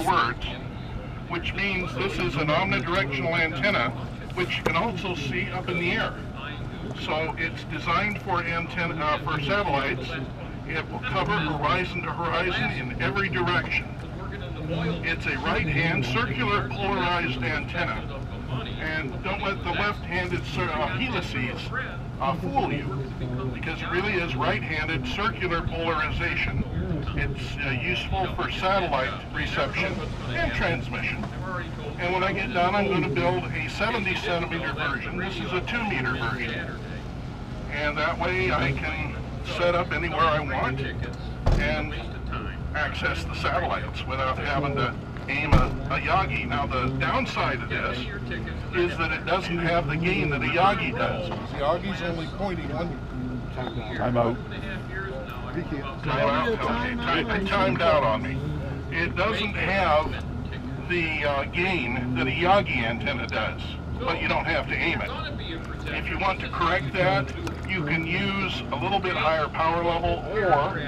words, which means this is an omnidirectional antenna, which you can also see up in the air. So it's designed for for satellites. It will cover horizon to horizon in every direction. It's a right-hand circular polarized antenna, and don't let the left-handed helices fool you, because it really is right-handed circular polarization. It's useful for satellite reception and transmission. And when I get done, I'm going to build a 70-centimeter version. This is a 2-meter version. And that way I can set up anywhere I want and access the satellites without having to aim a Yagi. Now the downside of this is that it doesn't have the gain that a Yagi does. The Yagi's only pointing one. I'm out. Time out? Okay, it timed out on me. It doesn't have the gain that a Yagi antenna does, but you don't have to aim it. If you want to correct that, you can use a little bit higher power level, or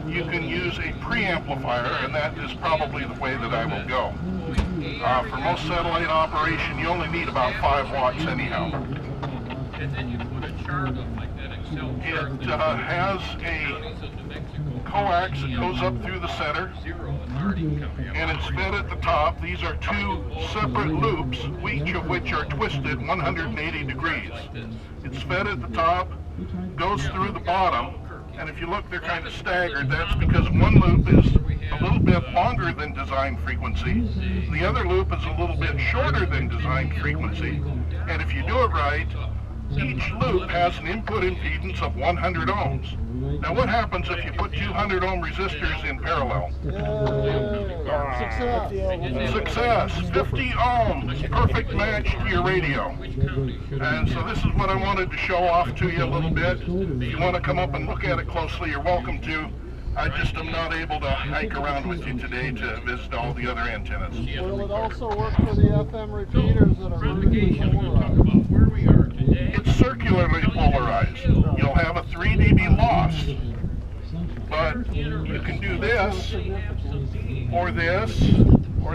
you can use a preamplifier, and that is probably the way that I will go. For most satellite operation, you only need about 5 watts anyhow. It has a coax that goes up through the center, and it's fed at the top. These are 2 separate loops, each of which are twisted 180 degrees. It's fed at the top, goes through the bottom, and if you look, they're kind of staggered. That's because one loop is a little bit longer than design frequency. The other loop is a little bit shorter than design frequency. And if you do it right, each loop has an input impedance of 100 ohms. Now what happens if you put 200 ohm resistors in parallel? Success! 50 ohms! Perfect match to your radio. And so this is what I wanted to show off to you a little bit. If you want to come up and look at it closely, you're welcome to. I just am not able to hike around with you today to visit all the other antennas. Will it also work for the FM repeaters that are vertically polarized? It's circularly polarized. You'll have a 3 dB loss, but you can do this, or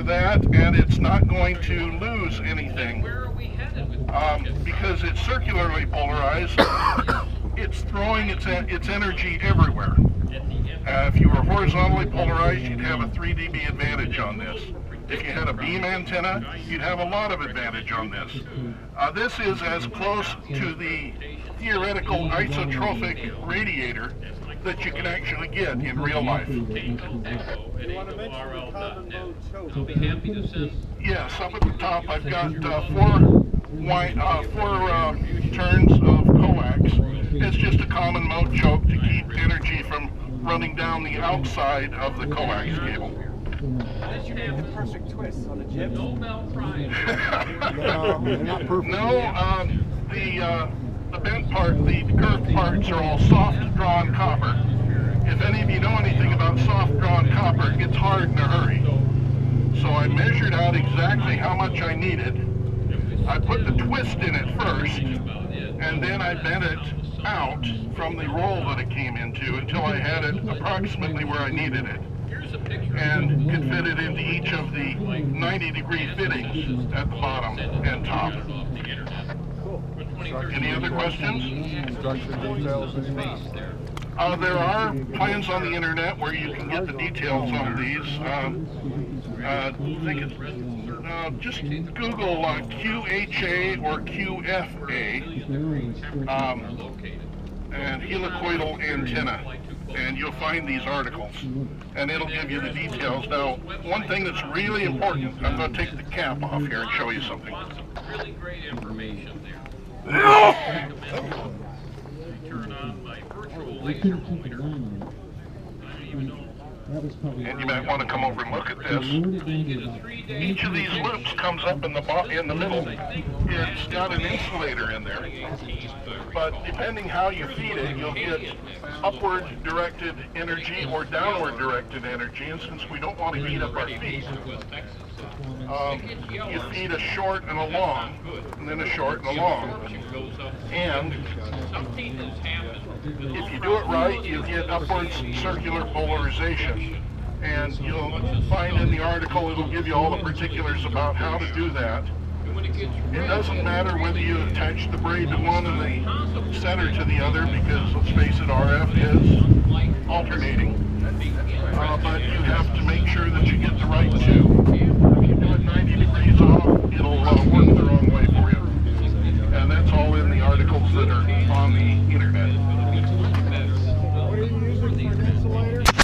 that, and it's not going to lose anything. Because it's circularly polarized, it's throwing its energy everywhere. If you were horizontally polarized, you'd have a 3 dB advantage on this. If you had a beam antenna, you'd have a lot of advantage on this. This is as close to the theoretical isotropic radiator that you can actually get in real life. You want to mention the common mode choke? Yes, up at the top I've got 4 turns of coax. It's just a common mode choke to keep energy from running down the outside of the coax cable. You have the perfect twist on the chip. Nobel Prize. No, they're not perfect. No, the bent part, the curved parts are all soft drawn copper. If any of you know anything about soft drawn copper, it gets hard in a hurry. So I measured out exactly how much I needed. I put the twist in it first, and then I bent it out from the roll that it came into until I had it approximately where I needed it, and could fit it into each of the 90-degree fittings at the bottom and top. Any other questions? Instruction details. There are plans on the internet where you can get the details on these. I think it's just Google QHA or QFA and helicoidal antenna, and you'll find these articles, and it'll give you the details. Now, one thing that's really important, I'm going to take the cap off here and show you something. Really great information there. Turn on my virtual laser pointer. And you might want to come over and look at this. Each of these loops comes up in the middle. It's got an insulator in there. But depending how you feed it, you'll get upward directed energy or downward directed energy. And since we don't want to heat up our feet, you feed a short and a long, and then a short and a long. And if you do it right, you get upwards circular polarization. And you'll find in the article, it'll give you all the particulars about how to do that. It doesn't matter whether you attach the braid to one and the center to the other, because let's face it, RF is alternating. But you have to make sure that you get the right two. If you do it 90 degrees off, it'll work the wrong way for you. And that's all in the articles that are on the internet. What are you using for an insulator?